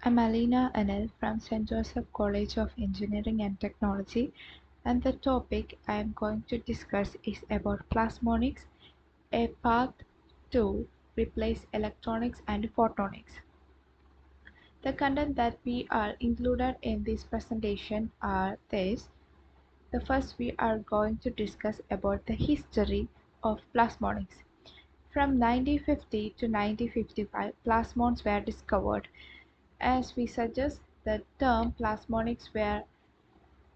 I'm Alina Anil from St. Joseph College of Engineering and Technology, and the topic I am going to discuss is about plasmonics, a path to replace electronics and photonics. The content that we are included in this presentation are this. The first we are going to discuss about the history of plasmonics. From 1950 to 1955, plasmons were discovered. As we suggest, the term plasmonics were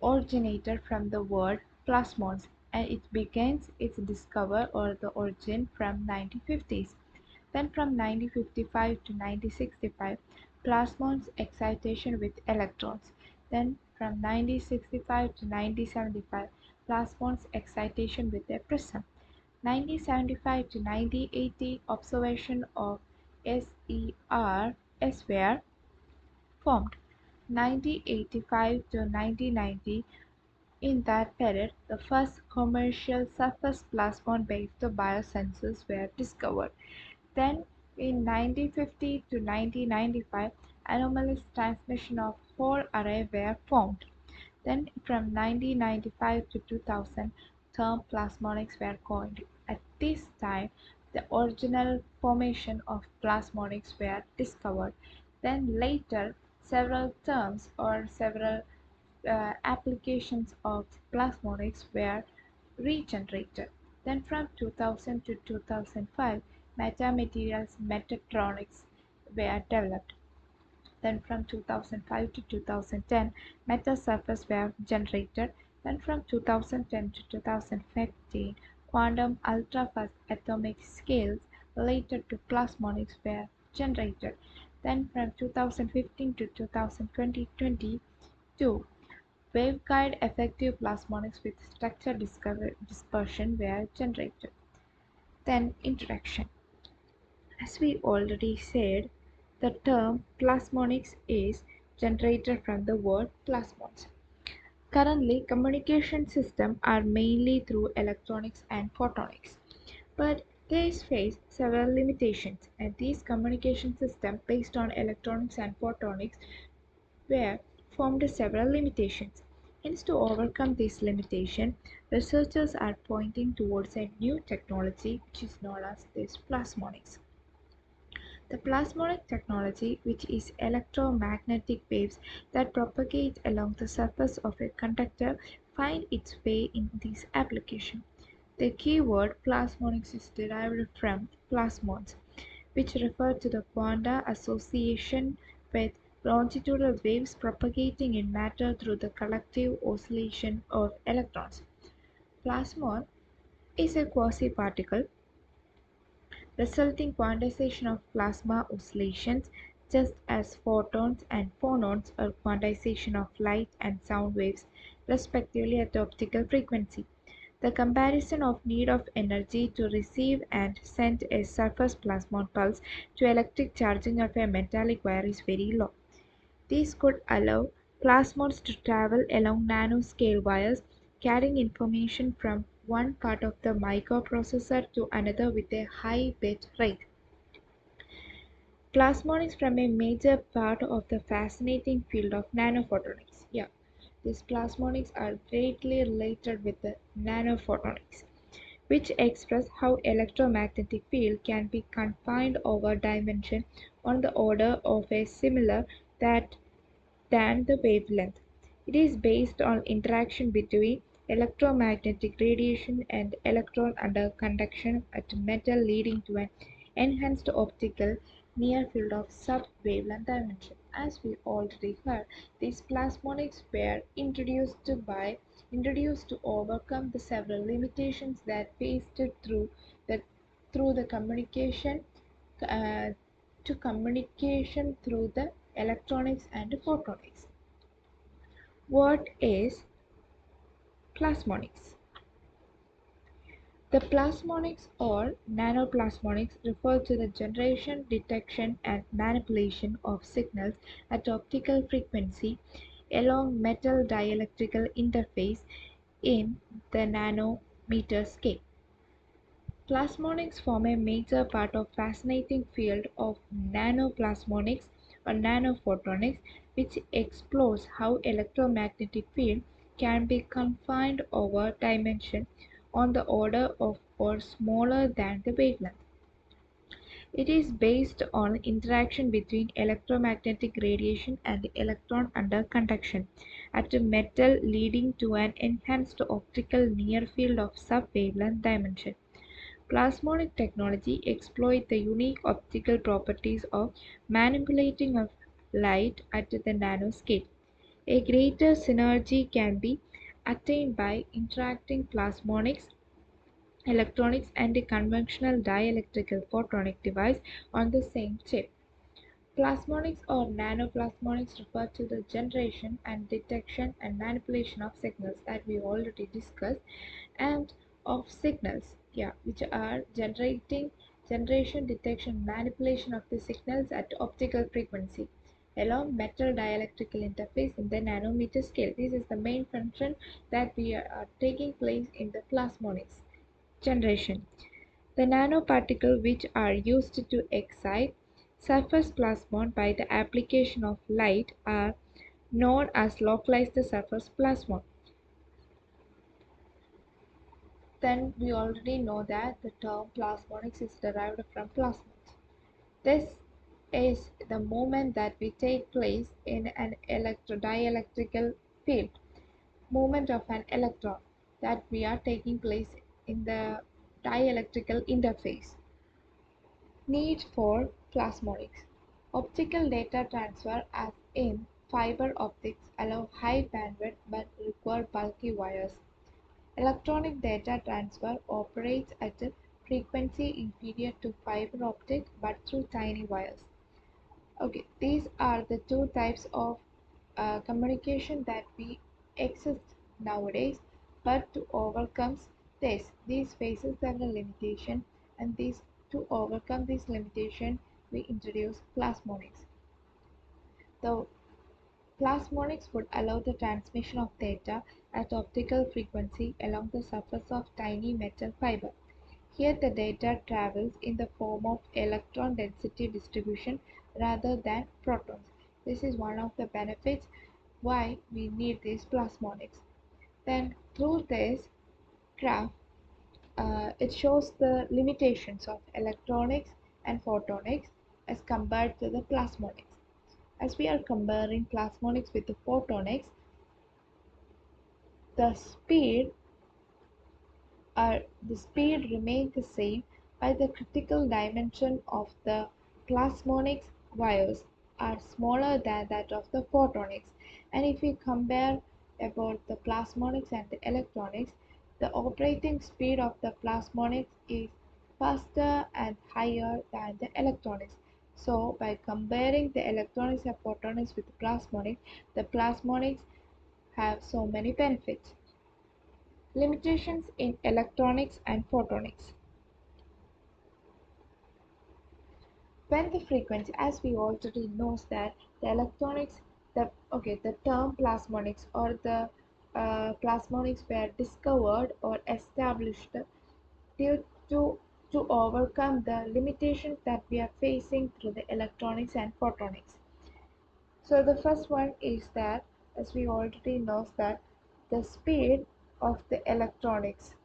originated from the word plasmons, and it begins its discovery or the origin from 1950s. Then from 1955 to 1965, plasmons excitation with electrons. Then from 1965 to 1975, plasmons excitation with a prism. 1975 to 1980, observation of SER were formed. 1985 to 1990, in that period, the first commercial surface plasmon-based biosensors were discovered. Then, in 1950 to 1995, anomalous transmission of whole array were formed. Then, from 1995 to 2000, term plasmonics were coined. At this time, the original formation of plasmonics were discovered. Then later, several terms or several applications of plasmonics were regenerated. Then from 2000 to 2005, metamaterials metatronics were developed. Then from 2005 to 2010, metasurface were generated. Then from 2010 to 2015, quantum ultra-fast atomic scales related to plasmonics were generated. Then from 2015 to 2022, waveguide effective plasmonics with structure dispersion were generated. Then introduction. As we already said, the term plasmonics is generated from the word plasmons. Currently, communication systems are mainly through electronics and photonics, but they face several limitations, and these communication systems based on electronics and photonics were formed several limitations. Hence, to overcome this limitation, researchers are pointing towards a new technology which is known as this plasmonics. The plasmonic technology, which is electromagnetic waves that propagate along the surface of a conductor, find its way in this application. The keyword plasmonics is derived from plasmons, which refer to the quanta association with longitudinal waves propagating in matter through the collective oscillation of electrons. Plasmon is a quasi-particle resulting quantization of plasma oscillations, just as photons and phonons are quantization of light and sound waves, respectively at the optical frequency. The comparison of need of energy to receive and send a surface plasmon pulse to electric charging of a metallic wire is very low. This could allow plasmons to travel along nanoscale wires, carrying information from one part of the microprocessor to another with a high bit rate. Plasmonics form a major part of the fascinating field of nanophotonics. Yeah, these plasmonics are greatly related with the nanophotonics, which express how electromagnetic field can be confined over dimension on the order of a similar that than the wavelength. It is based on interaction between electromagnetic radiation and electron under conduction at metal, leading to an enhanced optical near field of sub-wavelength dimension. As we already heard, these plasmonics were introduced to overcome the several limitations that faced the through the communication uh, to communication through the electronics and photonics. What is plasmonics? The plasmonics or nanoplasmonics refer to the generation, detection, and manipulation of signals at optical frequency along metal dielectrical interface in the nanometer scale. Plasmonics form a major part of fascinating field of nanoplasmonics or nanophotonics, which explores how electromagnetic field can be confined over dimension on the order of or smaller than the wavelength. It is based on interaction between electromagnetic radiation and electron under conduction at a metal, leading to an enhanced optical near field of sub-wavelength dimension. Plasmonic technology exploits the unique optical properties of manipulating of light at the nanoscale. A greater synergy can be attained by interacting plasmonics electronics and a conventional dielectrical photonic device on the same chip. Plasmonics or nanoplasmonics refer to the generation and detection and manipulation of signals that we already discussed, and of signals, which are generation, detection, manipulation of the signals at optical frequency along metal dielectrical interface in the nanometer scale. This is the main function that we are taking place in the plasmonics generation. The nanoparticles which are used to excite surface plasmon by the application of light are known as localized surface plasmon. Then we already know that the term plasmonics is derived from plasmons. This is the movement that we take place in an dielectrical field, movement of an electron that we are taking place in the dielectrical interface. Need for plasmonics. Optical data transfer, as in fiber optics, allow high bandwidth but require bulky wires. Electronic data transfer operates at a frequency inferior to fiber optic but through tiny wires. Okay, these are the two types of communication that we exist nowadays, but to overcome these faces several limitations, and these to overcome this limitation we introduce plasmonics. The plasmonics would allow the transmission of data at optical frequency along the surface of tiny metal fiber. Here the data travels in the form of electron density distribution rather than protons. This is one of the benefits why we need these plasmonics. Then through this graph, it shows the limitations of electronics and photonics as compared to the plasmonics. As we are comparing plasmonics with the photonics, the speed the speed remains the same, while the critical dimension of the plasmonics wires are smaller than that of the photonics. And if we compare about the plasmonics and the electronics, the operating speed of the plasmonics is faster and higher than the electronics. So by comparing the electronics and photonics with the plasmonics have so many benefits. Limitations in electronics and photonics. When the frequency, as we already knows that the electronics, the term plasmonics or the plasmonics were discovered or established due to overcome the limitations that we are facing through the electronics and photonics. So the first one is that, as we already know, that the speed of the electronics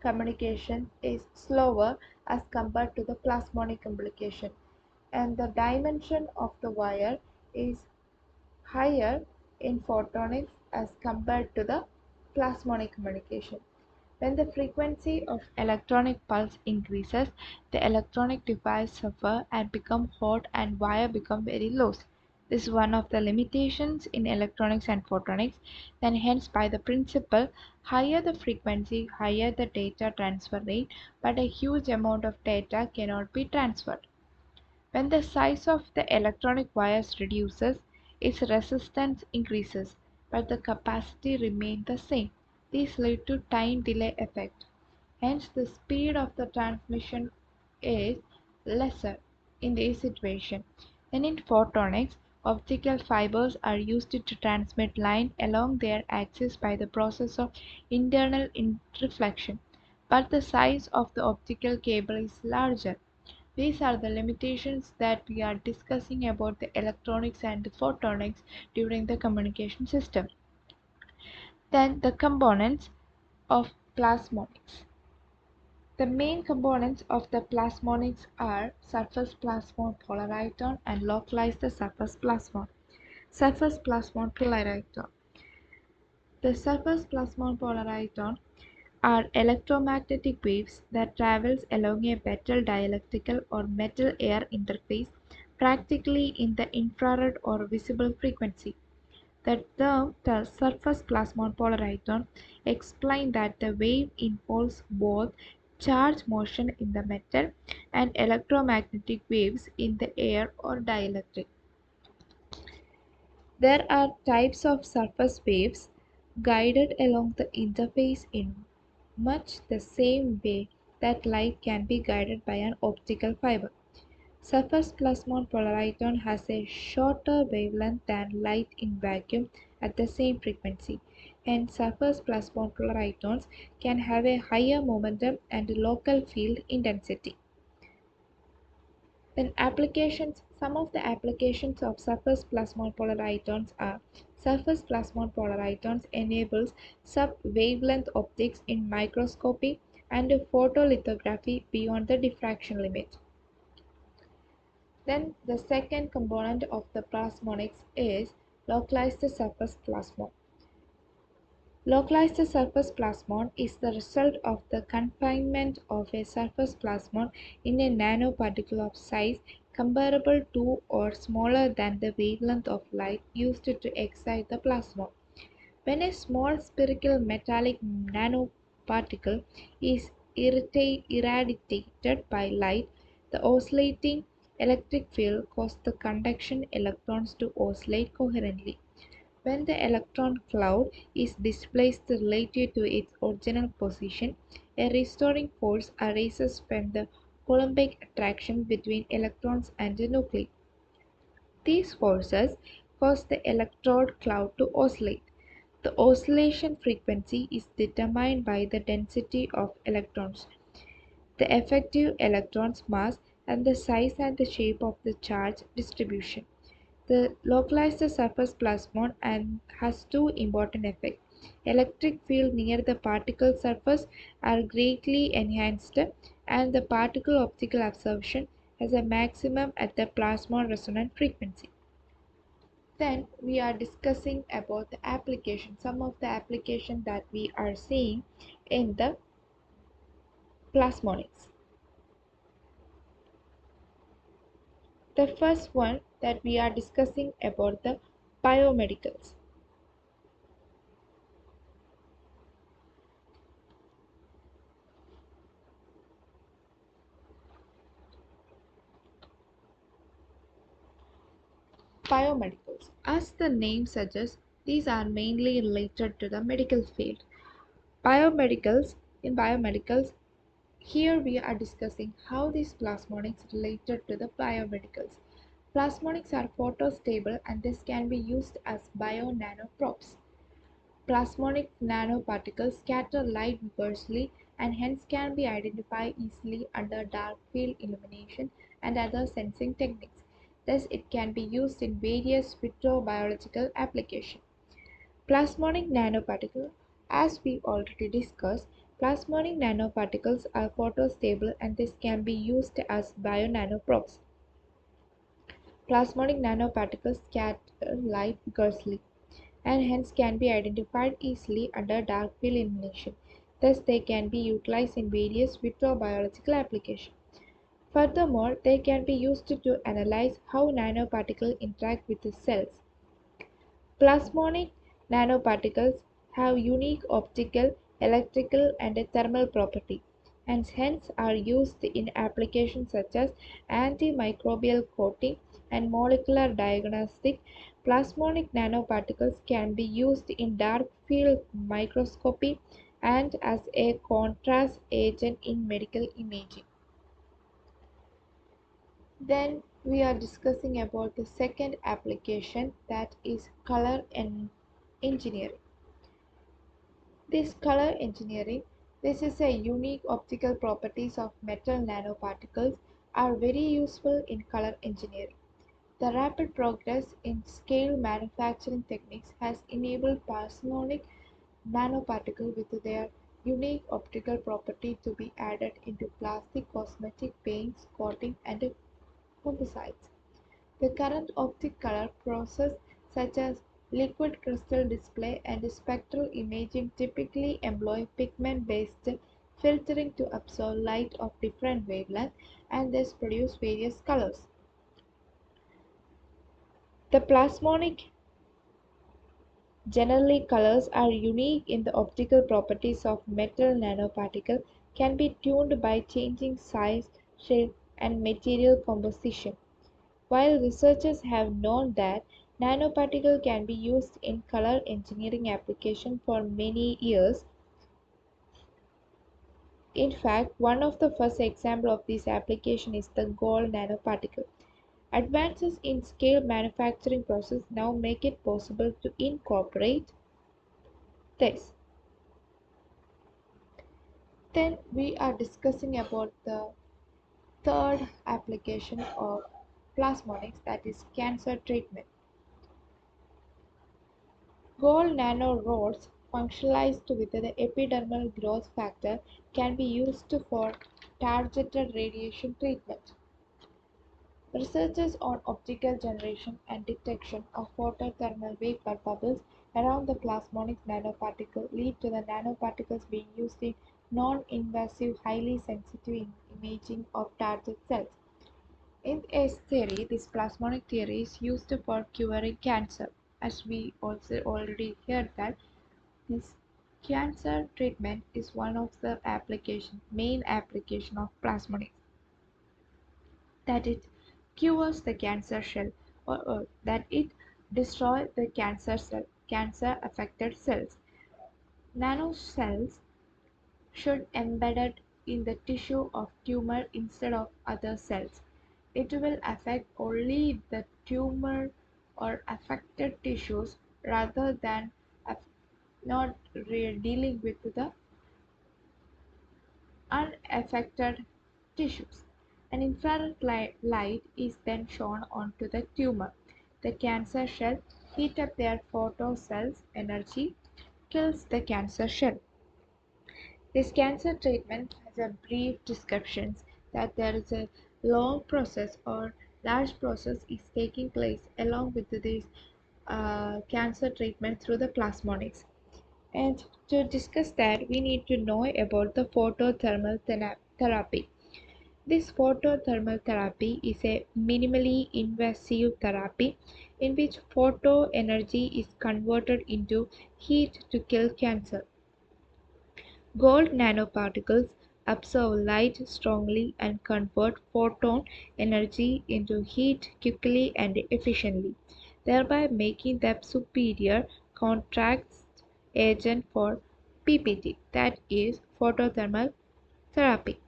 communication is slower as compared to the plasmonic communication, and the dimension of the wire is higher in photonics as compared to the plasmonic communication. When the frequency of electronic pulse increases, the electronic device suffer and become hot and wire become very loose. This is one of the limitations in electronics and photonics. Then hence by the principle, higher the frequency, higher the data transfer rate, but a huge amount of data cannot be transferred. When the size of the electronic wires reduces, its resistance increases, but the capacity remains the same. This leads to time delay effect. Hence, the speed of the transmission is lesser in this situation. Then in photonics, optical fibers are used to transmit light along their axis by the process of internal reflection, but the size of the optical cable is larger, These are the limitations that we are discussing about the electronics and the photonics during the communication system. Then the components of plasmonics. The main components of the plasmonics are surface plasmon polariton and localized surface plasmon. Surface plasmon polariton. The surface plasmon polariton are electromagnetic waves that travels along a metal dielectrical or metal air interface, practically in the infrared or visible frequency. The term the surface plasmon polariton explains that the wave involves both charge motion in the metal and electromagnetic waves in the air or dielectric. There are types of surface waves guided along the interface in much the same way that light can be guided by an optical fiber. Surface plasmon polariton has a shorter wavelength than light in vacuum at the same frequency. Hence, surface plasmon polaritons can have a higher momentum and local field intensity. Then applications. Some of the applications of surface plasmon polaritons are surface plasmon polaritons enables sub-wavelength optics in microscopy and photolithography beyond the diffraction limit. Then the second component of the plasmonics is localized surface plasmon. Localized surface plasmon is the result of the confinement of a surface plasmon in a nanoparticle of size comparable to or smaller than the wavelength of light used to excite the plasmon. When a small spherical metallic nanoparticle is irradiated by light, the oscillating electric field causes the conduction electrons to oscillate coherently. When the electron cloud is displaced relative to its original position, a restoring force arises from the Coulombic attraction between electrons and the nuclei. These forces cause the electrode cloud to oscillate. The oscillation frequency is determined by the density of electrons, the effective electron's mass, and the size and the shape of the charge distribution. The localized surface plasmon and has two important effects. Electric field near the particle surface are greatly enhanced and the particle optical absorption has a maximum at the plasmon resonant frequency. Then we are discussing about the application, some of the application that we are seeing in the plasmonics. The first one that we are discussing about the biomedicals. Biomedicals. As the name suggests, these are mainly related to the medical field. Biomedicals, in biomedicals, here we are discussing how these plasmonics related to the biomedicals. Plasmonics are photostable and this can be used as bio-nanoprobes. Plasmonic nanoparticles scatter light vigorously and hence can be identified easily under dark field illumination and other sensing techniques. Thus, it can be used in various vitro-biological applications. Plasmonic nanoparticle. As we already discussed, plasmonic nanoparticles are photostable and this can be used as bio-nanoprobes. Plasmonic nanoparticles scatter light vigorously and hence can be identified easily under dark field illumination. Thus, they can be utilized in various vitro-biological applications. Furthermore, they can be used to analyze how nanoparticles interact with the cells. Plasmonic nanoparticles have unique optical, electrical, and thermal properties, and hence are used in applications such as antimicrobial coating and molecular diagnostic. Plasmonic nanoparticles can be used in dark field microscopy and as a contrast agent in medical imaging. Then we are discussing about the second application, that is color and engineering. This color engineering, this is a unique optical properties of metal nanoparticles are very useful in color engineering. The rapid progress in scale manufacturing techniques has enabled plasmonic nanoparticles with their unique optical property to be added into plastic cosmetic paints, coating, and composites. The current optic color process such as liquid crystal display and spectral imaging typically employ pigment-based filtering to absorb light of different wavelengths and thus produce various colors. The plasmonic generally colors are unique in the optical properties of metal nanoparticle can be tuned by changing size, shape, and material composition. While researchers have known that nanoparticles can be used in color engineering applications for many years, in fact, one of the first examples of this application is the gold nanoparticle. Advances in scale manufacturing process now make it possible to incorporate this. Then we are discussing about the third application of plasmonics, that is cancer treatment. Gold nanorods functionalized with the epidermal growth factor can be used for targeted radiation treatment. Researchers on optical generation and detection of photothermal vapor bubbles around the plasmonic nanoparticle lead to the nanoparticles being used in non-invasive, highly sensitive imaging of target cells. In S theory, this plasmonic theory is used for curing cancer. As we also already heard that this cancer treatment is one of the main application of plasmonics, that it cures the cancer cell or that it destroys the cancer affected cells. Nanocells should embedded in the tissue of tumor instead of other cells. It will affect only the tumor or affected tissues rather than not dealing with the unaffected tissues. An infrared light is then shone onto the tumor. The cancer cell heat up their photocells energy, kills the cancer cell. This cancer treatment has a brief description that there is a long process or large process is taking place along with this cancer treatment through the plasmonics. And to discuss that, we need to know about the photothermal therapy. This photothermal therapy is a minimally invasive therapy in which photo energy is converted into heat to kill cancer. Gold nanoparticles absorb light strongly and convert photon energy into heat quickly and efficiently, thereby making them superior contrast agent for PPT, that is photothermal therapy.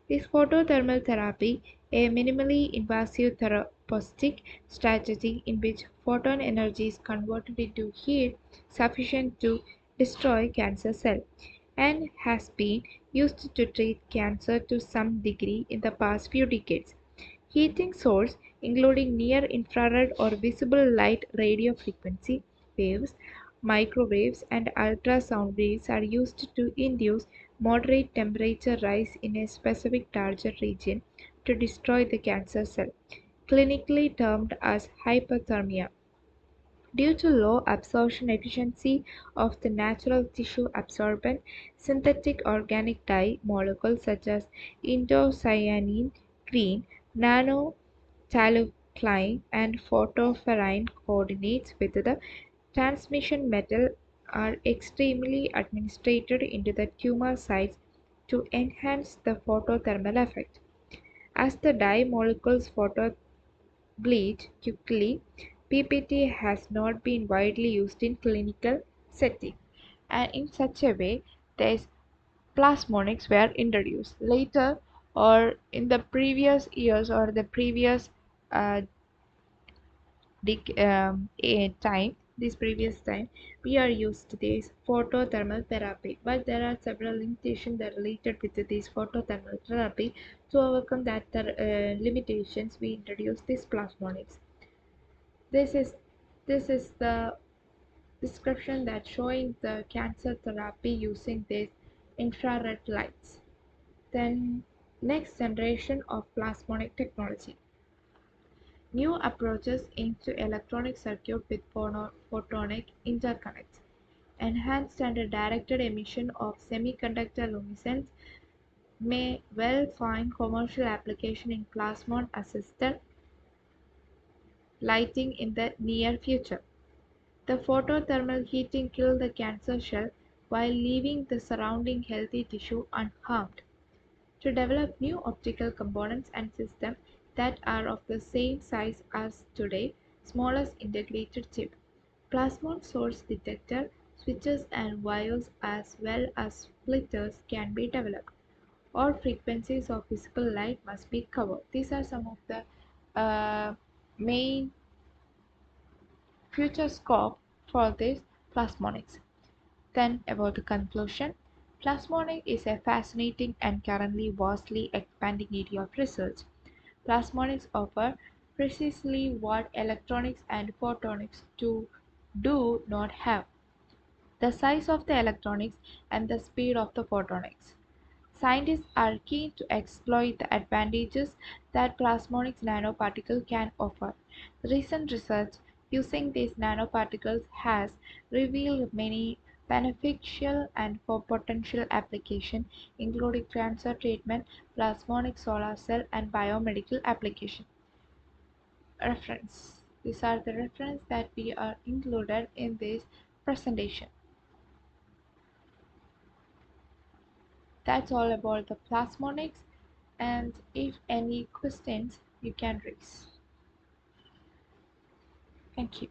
Is photothermal therapy a minimally invasive therapeutic strategy in which photon energy is converted into heat sufficient to destroy cancer cells, and has been used to treat cancer to some degree in the past few decades. Heating sources, including near-infrared or visible light radiofrequency waves, microwaves, and ultrasound waves are used to induce moderate temperature rise in a specific target region to destroy the cancer cell, clinically termed as hyperthermia. Due to low absorption efficiency of the natural tissue absorbent, synthetic organic dye molecules such as indocyanine green, nanotoluene, and phosphorin coordinates with the transmission metal are extremely administered into the tumor sites to enhance the photothermal effect. As the dye molecules bleach quickly, PPT has not been widely used in clinical setting, and in such a way, these plasmonics were introduced. Later, or in the previous years or the previous uh, time, this previous time, we are used to this photothermal therapy, but there are several limitations that are related with this photothermal therapy. To overcome that limitations, we introduce this plasmonics. This is this is the description that showing the cancer therapy using these infrared lights. Then next generation of plasmonic technology. New approaches into electronic circuit with photonic interconnects. Enhanced and directed emission of semiconductor luminescence may well find commercial application in plasmon-assisted lighting in the near future. The photothermal heating kills the cancer cell while leaving the surrounding healthy tissue unharmed. To develop new optical components and systems that are of the same size as today's smallest integrated chip. Plasmon source detector, switches and wires as well as splitters can be developed. All frequencies of visible light must be covered. These are some of the main future scope for this plasmonics. Then about the conclusion, plasmonics is a fascinating and currently vastly expanding area of research. Plasmonics offer precisely what electronics and photonics do not have: the size of the electronics and the speed of the photonics. Scientists are keen to exploit the advantages that plasmonics nanoparticle can offer. Recent research using these nanoparticles has revealed many beneficial and for potential application, including cancer treatment, plasmonic solar cell, and biomedical application. Reference. These are the reference that we are included in this presentation. That's all about the plasmonics, and if any questions you can raise. Thank you.